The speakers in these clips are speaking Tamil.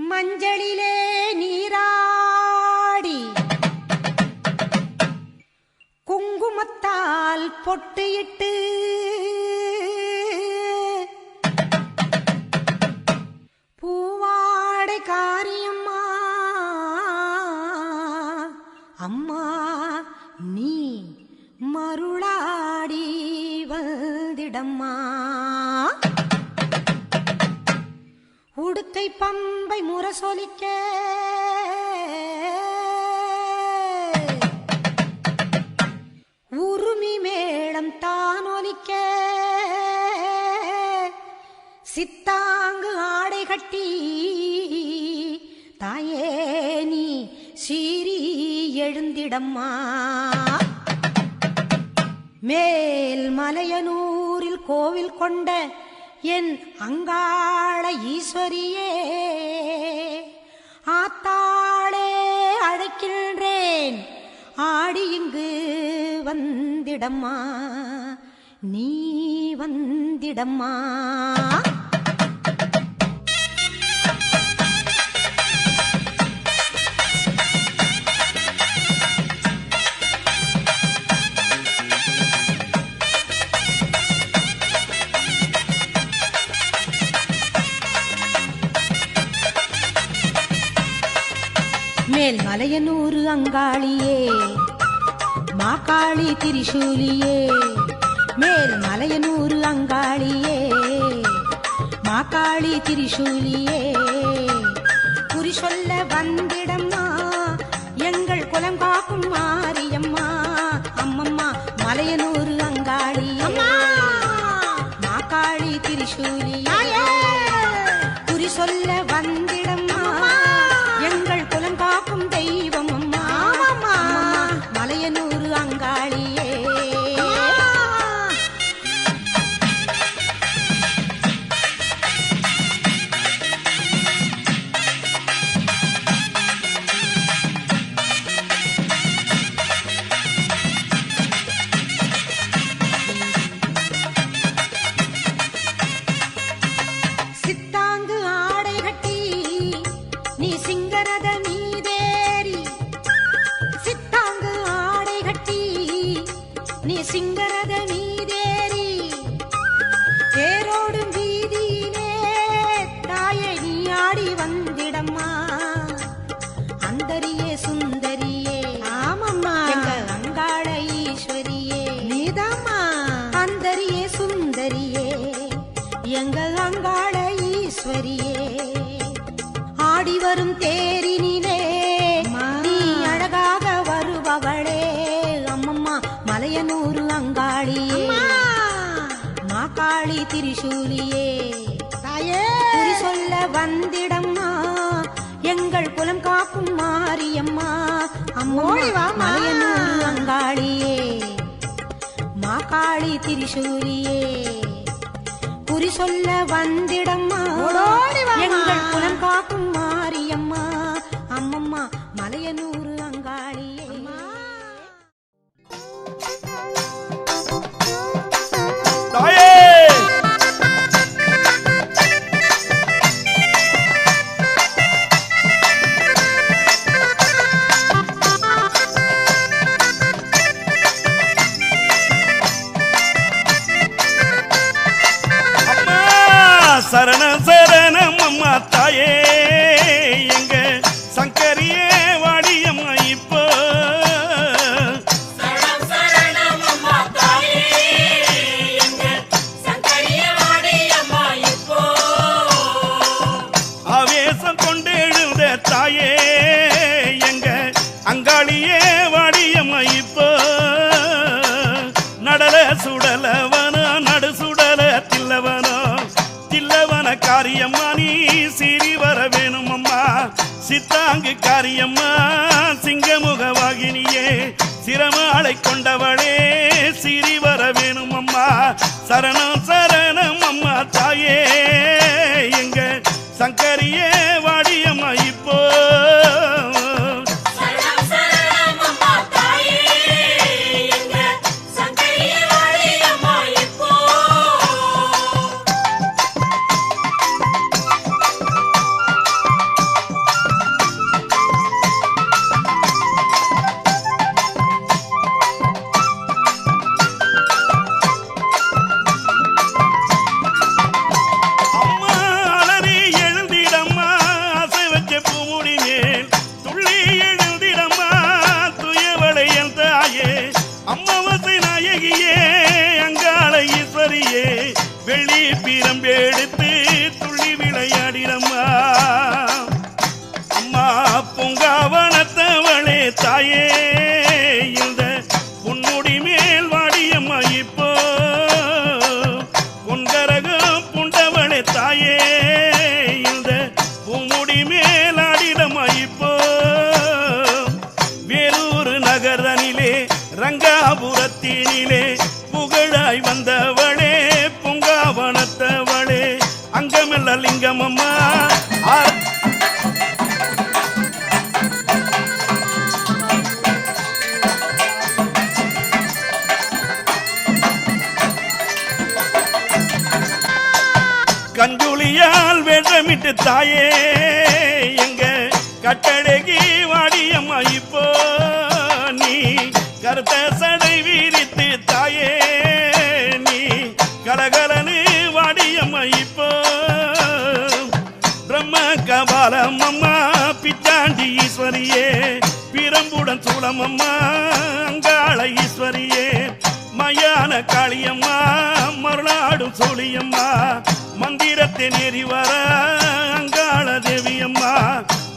மஞ்சளிலே நீராடி குங்குமத்தால் பொட்டியிட்டு பூவாடை காரியம்மா அம்மா நீ மருளாடி வந்திடம்மா. உடுக்கை பம்பை முரசொலிக்க உருமி மேளம் தானொலிக்க சித்தாங்கு ஆடை கட்டி தாயே நீ சீறி எழுந்திடம்மா. மேல் மலையனூரில் கோவில் கொண்ட என் அங்காள ஈஸ்வரியே ஆத்தாளே அழைக்கின்றேன் ஆடி இங்கு வந்திடம்மா நீ வந்திடம்மா. மேல் மலையனூரு அங்காளியே மாகாளி திரிசூலியே மேல் மலையனூரு அங்காளியே மாகாளி திரிசூலியே குறி சொல்ல வந்திடம்மா எங்கள் குலம் காக்கும் மாரியம்மா அம்மம்மா மலையனூரு அங்காளியே மாகாளி திரிசூலியே குறி சொல்ல வந்திடம்மா எங்கள் குலம் காக்கும் தெய்வம் அம்மா மலையனூரு அங்காளியே. சித்தாங்கு ஆடை கட்டி நீ சிங்கரத மீதேறி சித்தாங்கு ஆடை கட்டி நீ சிங்கரத மீதேறி தேரோடும் வீதியிலே தாயே நீ ஆடி வந்திடம்மா அந்தரியே சுந்தரியே ஆமம்மா எங்க அங்காள ஈஸ்வரியே நீதாம்மா அந்தரியே சுந்தரியே எங்க அங்காள ஈஸ்வரியே. ஆடி வரும் தேரினிலே நீ அழகாக வருபவளே அம்மம்மா மலையனூரு அங்காளியே மாகாளி திரிசூலியே தாயே குறி சொல்ல வந்திடம்மா எங்கள் குலம் காக்கும் மாரியம்மா அம்மோடிவா மலையனூரு அங்காளியே மாகாளி திரிசூலியே குறி சொல்ல வந்திடம்மா எங்கள் குலம் காக்கும் மாரியம்மா அம்மம்மா மலையனூரு அங்காளியே. சரண சரணம் அம்மா தாயே எங்க சங்கரியே வாடியம்மா இப்போ சரணம் சரணம் அம்மா தாயே எங்க சங்கரியே வாடியம்மா இப்போ ஆவேசம் கொண்டு எழுந்த தாயே எங்க அங்காளியே வாடியம்மா இப்போ நடல சுடலவனோ நடு சுடல தில்லவனோ தில்லவன காரியம்மா நீ சிறி வர வேணும் அம்மா சித்தாங்கு காரியம்மா சிங்கமுகவாகினியே சிரமாளை கொண்டவளே சிறி வர வேணும் அம்மா சரணம் சரணம் அம்மா தாயே எங்க சங்கரியே வாடியம்மா இப்போ சரணம் சரணம் அம்மா தாயே எங்க சங்கரியே வாடியம்மா இப்போ அம்மா அம்மா பூங்காவனத்தவளே தாயே இந்த பொன்முடி மேல் வாடியம்மா இப்போ பொன்கரகம் புண்டவளே தாயே இந்த பூமுடி மேல் ஆடிடம்மா இப்போ வேலூர் நகரனிலே ரங்காபுரத்தினிலே புகழாய் வந்தவளே பூங்காவனத்தவளே அங்கமெல்ல லிங்கமம்மா கஞ்சுளியால் வேஷமிட்டு தாயே எங்க கட்டழகி வாடியம்மா இப்போ நீ கருத்த சடை வீரித்து தாயே நீ கலகலனு வாடியம்மா இப்போ பிரம்ம கபாலம் அம்மா பிச்சாண்டி ஈஸ்வரியே பிரம்புடன் சூளமம்மா அங்காள ஈஸ்வரியே மயான காளியம்மா மருளாடும் சோழியம்மா மந்திரத்தை நெறி வர அங்காள தேவியம்மா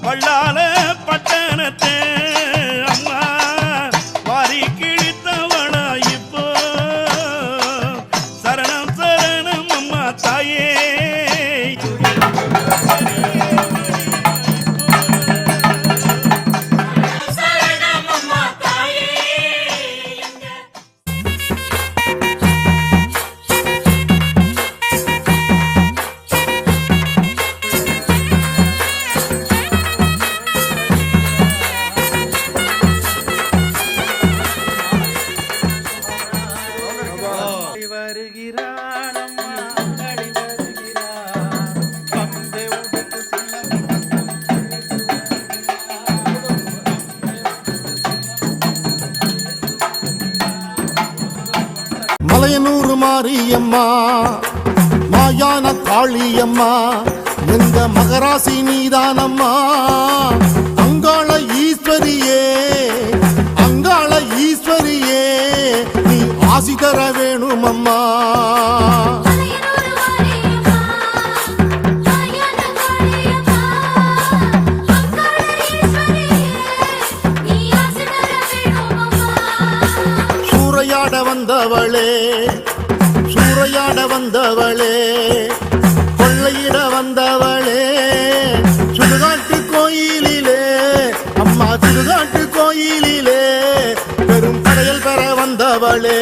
வள்ளால பட்டணத்தை அம்மா வாரி கிழித்தவளா இப்போ சரணம் சரணம் அம்மா தாயே சரணம் அம்மா தாயே மலையனூர் மாரியம்மா மாயான காளியம்மா எந்த மகராசி நீதானம்மா அங்காள ஈஸ்வரியே அங்காள ஈஸ்வரியே நீ ஆசி தர வேணுமம்மா சூறையாட வந்தவளே சூறையாட வந்தவளே கொள்ளையிட வந்தவளே சுடுகாட்டு கோயிலிலே அம்மா சுடுகாட்டு கோயிலிலே பெரும் கடையல் பெற வந்தவளே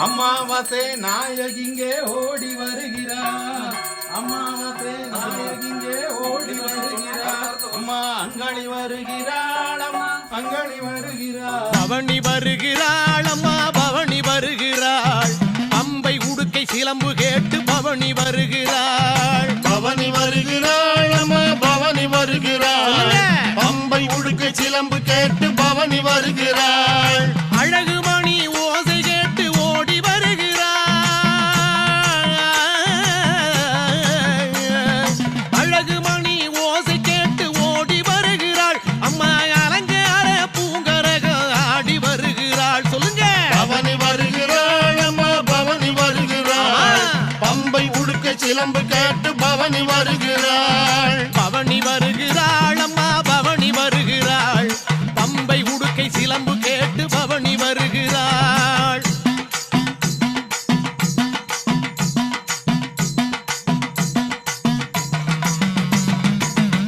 அமாவாசை நாயகிங்கே ஓடி வருகிறார் அமாவாசை நாயகிங்கே ஓடி வருகிறார் அம்மா அங்காளி வருகிறாள் அம்மா அங்காளி வருகிறாள் பவனி வருகிறாள் அம்மா பவனி வருகிறாள் அம்பை உடுக்கை சிலம்பு கேட்டு பவனி வருகிறாள் பவனி வருகிறாள் அம்மா பவனி வருகிறாள் அம்பை உடுக்கை சிலம்பு கேட்டு பவனி வருகிறாள் அழகு மணி ஓசை கேட்டு ஓடி வருகிறாள் அழகு மணி ஓசை கேட்டு ஓடி வருகிறாள் அம்மா அலங்கார பூங்கரக ஆடி வருகிறாள் சொல்லுங்க பவனி வருகிறாள் அம்மா பவனி வருகிறாள் பம்பை உடுக்கை சிலம்பு கேட்டு பவனி வருகிறாள் பவனி வருகிறாள் அம்மா பவனி வருகிறாள் பம்பை உடுக்கை சிலம்பு கேட்டு பவனி வருகிறாள்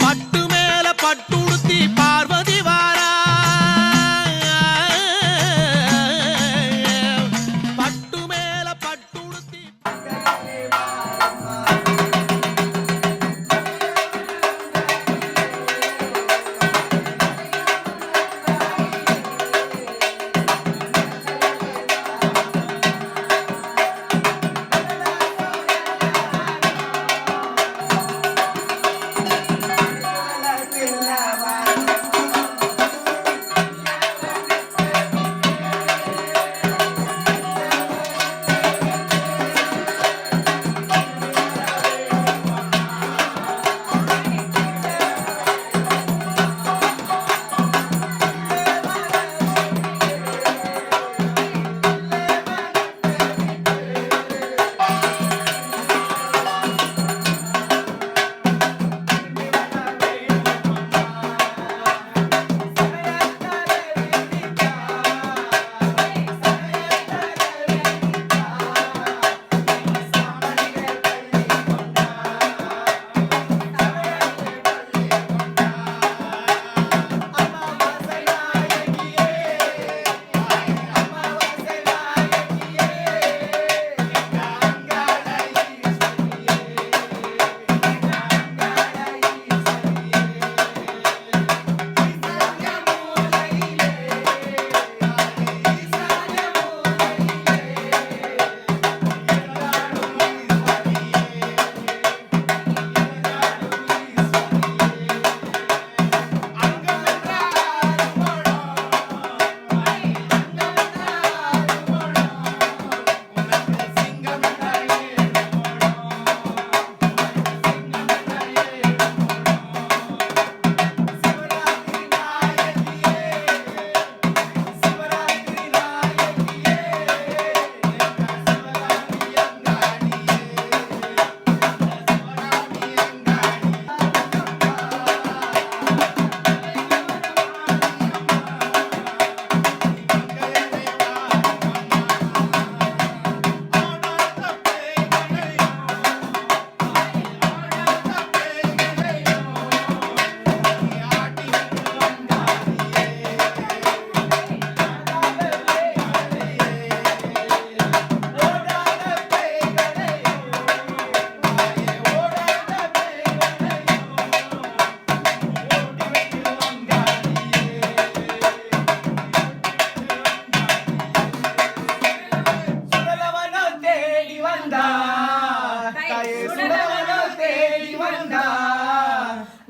பட்டு மேல பட்டுடுத்தி பார்வதி வாரா பட்டு மேல பட்டுடுத்தி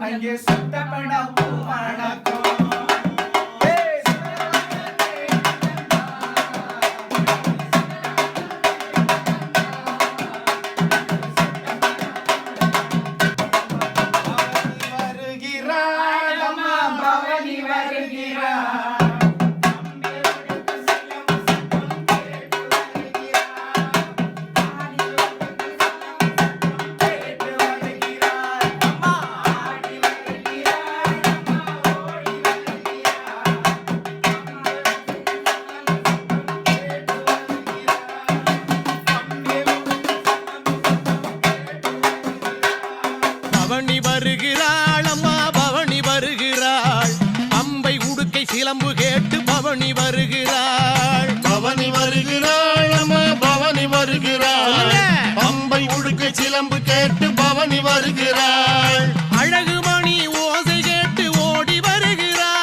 அங்கே சுத்தப்படம் பூமணக்கம் பவனி வருகிறாள் அம்மா பவனி வருகிறாள் பம்பை உடுக்கை சிலம்பு கேட்டு பவனி வருகிறாள் பவனி வருகிறாள் அம்மா பவனி வருகிறாள் பம்பை உடுக்கை சிலம்பு கேட்டு பவனி வருகிறாள் அழகு மணி ஓசை கேட்டு ஓடி வருகிறாள்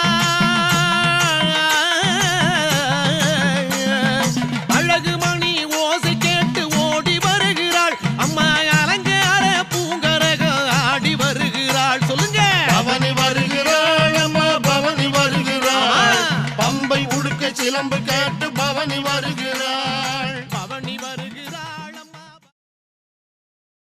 அழகு மணி ஓசை கேட்டு ஓடி வருகிறாள் அம்மா அலங்கார பூங்கரக ஆடி வருகிறாள் சொல்லுங்க பவனி வருகிறாள் அம்மா பவனி வருகிறாள் பம்பை உடுக்கை சிலம்பு கேட்டு